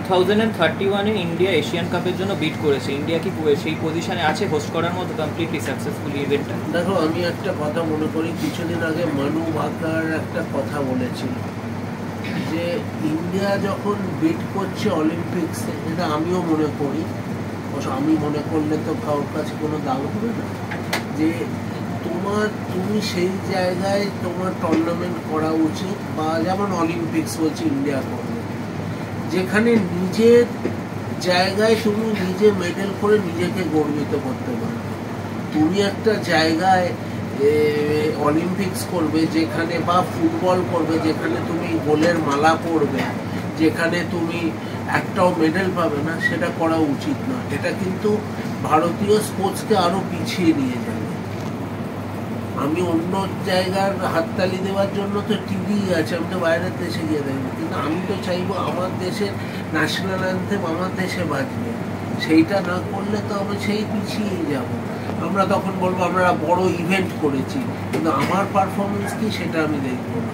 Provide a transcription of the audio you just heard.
2031-এ India Asian কাপের জন্য bit করেছে। ইন্ডিয়া কি সেই পজিশনে আছে হোস্ট করার মতো কমপ্লিটলি সাকসেসফুল ইভেন্টটা? দেখো, আমি একটা কথা মনে করি, কিছুদিন আগে মানু ভাকার একটা কথা বলেছিল যে ইন্ডিয়া যখন বিট করছে অলিম্পিক্সে, এটা আমিও মনে করি, আমি মনে করলে তো কারোর কাছে কোনো দাম হবে না, যে তুমি সেই জায়গায় তোমার টুর্নামেন্ট করা উচিত, বা যেমন অলিম্পিক্স বলছি ইন্ডিয়া করবে, যেখানে নিজের জায়গায় তুমি নিজে মেডেল করে নিজেকে গর্বিত করতে পারবে। তুমি একটা জায়গায় অলিম্পিক্স করবে যেখানে, বা ফুটবল করবে যেখানে তুমি গোলের মালা পরবে, যেখানে তুমি একটাও মেডেল পাবে না, সেটা করা উচিত না। এটা কিন্তু ভারতীয় স্পোর্টসকে আরো পিছিয়ে নিয়ে যাবে। আমি অন্য জায়গার হাততালি দেওয়ার জন্য তো টিভি আছে, আমি তো বাইরের দেশে গিয়ে দেখবো, কিন্তু আমি তো চাইবো আমার দেশের ন্যাশনাল অ্যান্থেম আমার দেশে বাজবে। সেইটা না করলে তো আমি সেই পিছিয়েই যাব। আমরা তখন বলবো আমরা বড় ইভেন্ট করেছি, কিন্তু আমার পারফরমেন্স কি সেটা আমি দেখবো না।